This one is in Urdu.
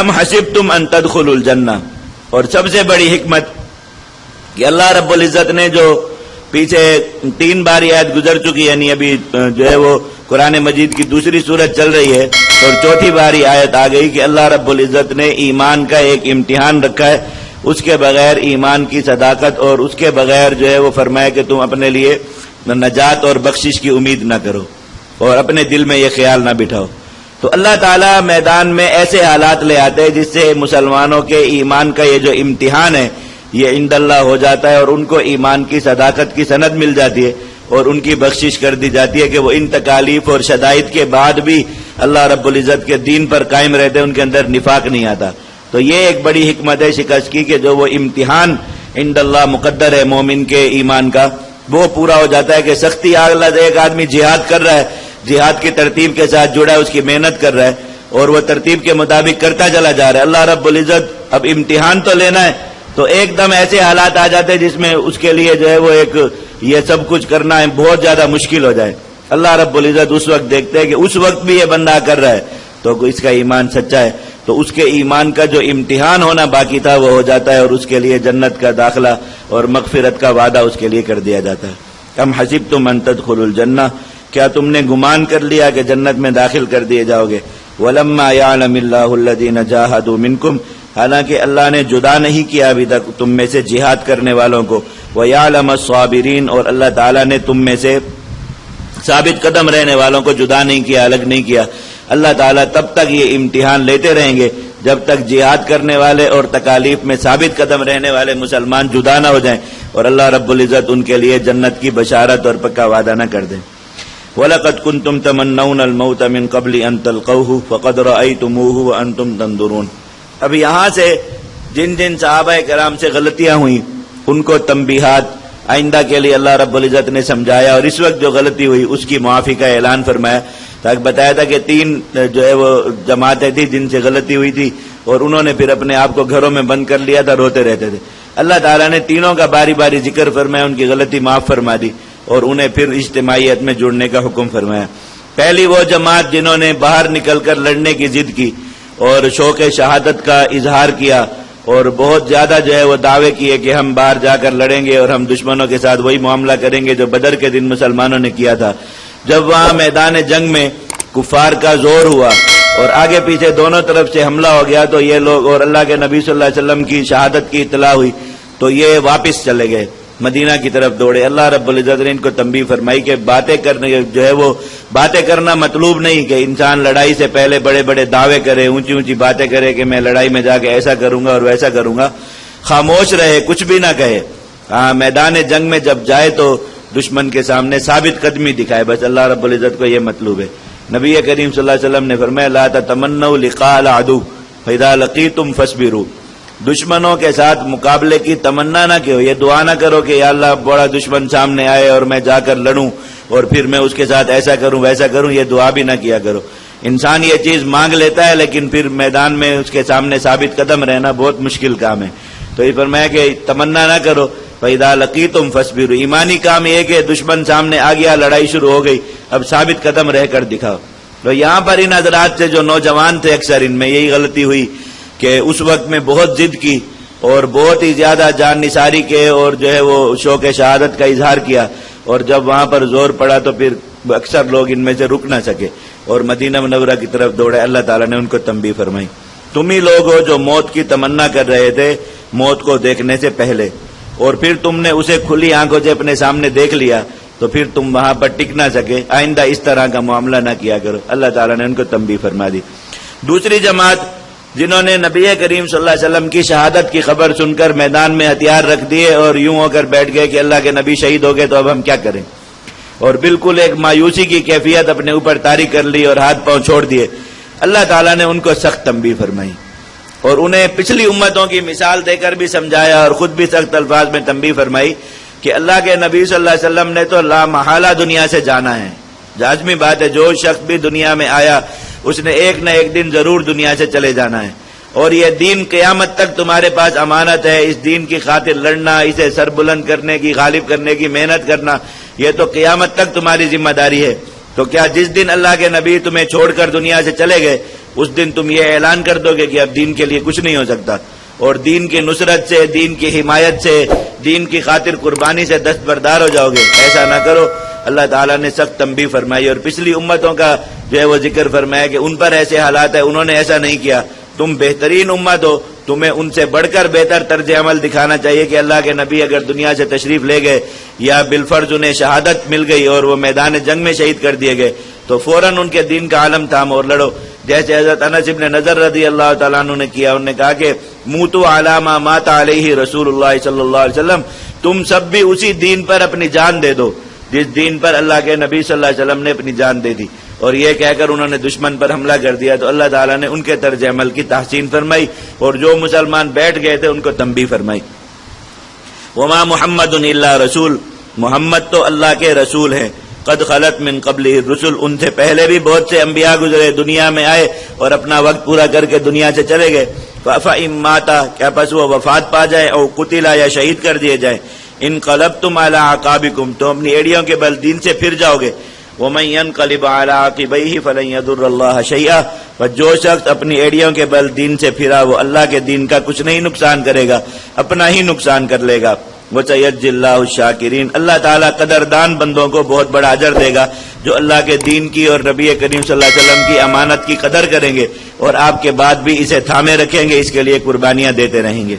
ام حسبتم ان تدخلوا الجنہ، اور سب سے بڑی حکمت کہ اللہ رب العزت نے جو پیچھے 3 بار آیت گزر چکی، یعنی ابھی جو ہے وہ قرآن مجید کی دوسری سورت چل رہی ہے اور چوتھی باری آیت آ گئی کہ اللہ رب العزت نے ایمان کا ایک امتحان رکھا ہے، اس کے بغیر ایمان کی صداقت اور اس کے بغیر جو ہے وہ فرمایا کہ تم اپنے لیے نجات اور بخشش کی امید نہ کرو اور اپنے دل میں یہ خیال نہ بٹھاؤ۔ تو اللہ تعالیٰ میدان میں ایسے حالات لے آتے ہیں جس سے مسلمانوں کے ایمان کا یہ جو امتحان ہے یہ عند اللہ ہو جاتا ہے اور ان کو ایمان کی صداقت کی سند مل جاتی ہے اور ان کی بخشش کر دی جاتی ہے کہ وہ ان تکالیف اور شدائد کے بعد بھی اللہ رب العزت کے دین پر قائم رہتے ہیں، ان کے اندر نفاق نہیں آتا۔ تو یہ ایک بڑی حکمت ہے شکست کی کہ جو وہ امتحان عند اللہ مقدر ہے مومن کے ایمان کا وہ پورا ہو جاتا ہے کہ سختی اللہ ایک آدمی جہاد کر رہا ہے، جہاد کی ترتیب کے ساتھ جڑا ہے، اس کی محنت کر رہا ہے اور وہ ترتیب کے مطابق کرتا چلا جا رہا ہے، اللہ رب العزت اب امتحان تو لینا ہے تو ایک دم ایسے حالات آ جاتے ہیں جس میں اس کے لیے جو ہے وہ ایک یہ سب کچھ کرنا ہے بہت زیادہ مشکل ہو جائے۔ اللہ رب العزت اس وقت دیکھتے ہیں کہ اس وقت بھی یہ بندہ کر رہا ہے تو اس کا ایمان سچا ہے، تو اس کے ایمان کا جو امتحان ہونا باقی تھا وہ ہو جاتا ہے اور اس کے لیے جنت کا داخلہ اور مغفرت کا وعدہ اس کے لیے کر دیا جاتا ہے۔ ام حسبتم ان تدخلوا الجنہ، کیا تم نے گمان کر لیا کہ جنت میں داخل کر دیے جاؤ گے؟ ولما یعلم اللہ الذین جاہدوا منکم، حالانکہ اللہ نے جدا نہیں کیا ابھی تک تم میں سے جہاد کرنے والوں کو، وَيَعْلَمَ الصَّابِرِينَ، اور اللہ تعالیٰ نے تم میں سے ثابت قدم رہنے والوں کو جدا نہیں کیا، الگ نہیں کیا۔ اللہ تعالیٰ تب تک یہ امتحان لیتے رہیں گے جب تک جہاد کرنے والے اور تکالیف میں ثابت قدم رہنے والے مسلمان جدا نہ ہو جائیں اور اللہ رب العزت ان کے لیے جنت کی بشارت اور پکا وعدہ نہ کر دیں۔ وَلَقَدْ كُنْتُمْ تَمَنَّوْنَ الْمَوْتَ مِنْ قَبْلِ أَنْ تَلْقَوْهُ فَقَدْ رَأَيْتُمُوهُ وَأَنْتُمْ تَنْظُرُونَ۔ اب یہاں سے جن جن صحابہ کرام سے غلطیاں ہوئیں ان کو تنبیہات آئندہ کے لیے اللہ رب العزت نے سمجھایا اور اس وقت جو غلطی ہوئی اس کی معافی کا اعلان فرمایا، تاکہ بتایا تھا کہ 3 جو ہے وہ جماعتیں تھیں جن سے غلطی ہوئی تھی اور انہوں نے پھر اپنے آپ کو گھروں میں بند کر لیا تھا، روتے رہتے تھے۔ اللہ تعالیٰ نے تینوں کا باری باری ذکر فرمایا، ان کی غلطی معاف فرما دی اور انہیں پھر اجتماعیت میں جڑنے کا حکم فرمایا۔ پہلی وہ جماعت جنہوں نے باہر نکل کر لڑنے کی ضد کی اور شوق شہادت کا اظہار کیا اور بہت زیادہ جو ہے وہ دعوے کیے کہ ہم باہر جا کر لڑیں گے اور ہم دشمنوں کے ساتھ وہی معاملہ کریں گے جو بدر کے دن مسلمانوں نے کیا تھا۔ جب وہاں میدان جنگ میں کفار کا زور ہوا اور آگے پیچھے دونوں طرف سے حملہ ہو گیا تو یہ لوگ اور اللہ کے نبی صلی اللہ علیہ وسلم کی شہادت کی اطلاع ہوئی تو یہ واپس چلے گئے، مدینہ کی طرف دوڑے۔ اللہ رب العزت نے ان کو تنبیہ فرمائی کہ باتیں کرنے جو ہے وہ باتیں کرنا مطلوب نہیں کہ انسان لڑائی سے پہلے بڑے بڑے دعوے کرے، اونچی اونچی باتیں کرے کہ میں لڑائی میں جا کے ایسا کروں گا اور ویسا کروں گا، خاموش رہے، کچھ بھی نہ کہے۔ ہاں، میدان جنگ میں جب جائے تو دشمن کے سامنے ثابت قدمی دکھائے، بس اللہ رب العزت کو یہ مطلوب ہے۔ نبی کریم صلی اللہ علیہ وسلم نے فرمایا لا تتمنوا لقاء العدو فاذا لقيتم فاصبروا، دشمنوں کے ساتھ مقابلے کی تمنا نہ کرو، یہ دعا نہ کرو کہ یا اللہ بڑا دشمن سامنے آئے اور میں جا کر لڑوں اور پھر میں اس کے ساتھ ایسا کروں ویسا کروں، یہ دعا بھی نہ کیا کرو۔ انسان یہ چیز مانگ لیتا ہے لیکن پھر میدان میں اس کے سامنے ثابت قدم رہنا بہت مشکل کام ہے، تو یہ فرمایا کہ تمنا نہ کرو، فَإِذَا لَقِيتُمْ فَاصْبِرُوا، ایمانی کام یہ کہ دشمن سامنے آ گیا، لڑائی شروع ہو گئی، اب ثابت قدم رہ کر دکھاؤ۔ تو یہاں پر ان حضرات سے جو نوجوان تھے اکثر ان میں یہی غلطی ہوئی کہ اس وقت میں بہت ضد کی اور بہت ہی زیادہ جان نثاری کے اور جو ہے وہ شوق شہادت کا اظہار کیا، اور جب وہاں پر زور پڑا تو پھر اکثر لوگ ان میں سے رک نہ سکے اور مدینہ منورہ کی طرف دوڑے۔ اللہ تعالیٰ نے ان کو تنبیہ فرمائی، تم ہی لوگ ہو جو موت کی تمنا کر رہے تھے موت کو دیکھنے سے پہلے، اور پھر تم نے اسے کھلی آنکھوں سے اپنے سامنے دیکھ لیا تو پھر تم وہاں پر ٹک نہ سکے، آئندہ اس طرح کا معاملہ نہ کیا کرو۔ اللہ تعالیٰ نے ان کو تنبیہ فرما دی۔ دوسری جماعت جنہوں نے نبی کریم صلی اللہ علیہ وسلم کی شہادت کی خبر سن کر میدان میں ہتھیار رکھ دیے اور یوں ہو کر بیٹھ گئے کہ اللہ کے نبی شہید ہو گئے تو اب ہم کیا کریں، اور بالکل ایک مایوسی کی کیفیت اپنے اوپر طاری کر لی اور ہاتھ پاؤں چھوڑ دیے۔ اللہ تعالیٰ نے ان کو سخت تنبیہ فرمائی اور انہیں پچھلی امتوں کی مثال دے کر بھی سمجھایا اور خود بھی سخت الفاظ میں تنبیہ فرمائی کہ اللہ کے نبی صلی اللہ علیہ وسلم نے تو لا محالہ دنیا سے جانا ہے، لازمی بات ہے، جو شخص بھی دنیا میں آیا اس نے ایک نہ ایک دن ضرور دنیا سے چلے جانا ہے، اور یہ دین قیامت تک تمہارے پاس امانت ہے، اس دین کی خاطر لڑنا، اسے سر بلند کرنے کی، غالب کرنے کی محنت کرنا، یہ تو قیامت تک تمہاری ذمہ داری ہے۔ تو کیا جس دن اللہ کے نبی تمہیں چھوڑ کر دنیا سے چلے گئے اس دن تم یہ اعلان کر دو گے کہ اب دین کے لیے کچھ نہیں ہو سکتا، اور دین کی نصرت سے، دین کی حمایت سے، دین کی خاطر قربانی سے دستبردار ہو جاؤ گے۔ ایسا نہ کرو۔ اللہ تعالیٰ نے سخت تنبیہ فرمائی، اور پچھلی امتوں کا جو ہے وہ ذکر فرمایا کہ ان پر ایسے حالات ہیں، انہوں نے ایسا نہیں کیا۔ تم بہترین امت ہو، تمہیں ان سے بڑھ کر بہتر طرز عمل دکھانا چاہیے کہ اللہ کے نبی اگر دنیا سے تشریف لے گئے یا بالفرض انہیں شہادت مل گئی اور وہ میدان جنگ میں شہید کر دیے گئے تو فوراً ان کے دین کا عالم تھام اور لڑو، جیسے حضرت انس بن نضر رضی اللہ تعالیٰ عنہ نے کیا۔ انہوں نے کہا کہ موتوا علی ما مات علیہ رسول اللہ صلی اللہ علیہ وسلم، تم سب بھی اسی دین پر اپنی جان دے دو جس دین پر اللہ کے نبی صلی اللہ علیہ وسلم نے اپنی جان دے دی۔ اور یہ کہہ کر انہوں نے دشمن پر حملہ کر دیا تو اللہ تعالیٰ نے ان کے طرز عمل کی تحسین فرمائی، اور جو مسلمان بیٹھ گئے تھے ان کو تنبیہ فرمائی۔ وما محمد الا رسول، محمد تو اللہ کے رسول ہیں، قد خلت من قبلہ الرسل، ان سے پہلے بھی بہت سے انبیاء گزرے، دنیا میں آئے اور اپنا وقت پورا کر کے دنیا سے چلے گئے۔ فإن مات، کیا پس وہ وفات پا جائے، او قتل، یا شہید کر دیے جائیں، انقلبتم علی اعقابکم، تو اپنی ایڑیوں کے بل دین سے پھر جاؤ گے۔ ومن ينقلب على عقبيه فلن يضر الله شيئا، اور جو شخص اپنی ایڑیوں کے بل دین سے پھرا وہ اللہ کے دین کا کچھ نہیں نقصان کرے گا، اپنا ہی نقصان کر لے گا۔ وسيجزي الله الشاكرين، اللہ تعالیٰ قدردان بندوں کو بہت بڑا اجر دے گا جو اللہ کے دین کی اور نبی کریم صلی اللہ علیہ وسلم کی امانت کی قدر کریں گے اور آپ کے بعد بھی اسے تھامے رکھیں گے، اس کے لیے قربانیاں دیتے رہیں گے۔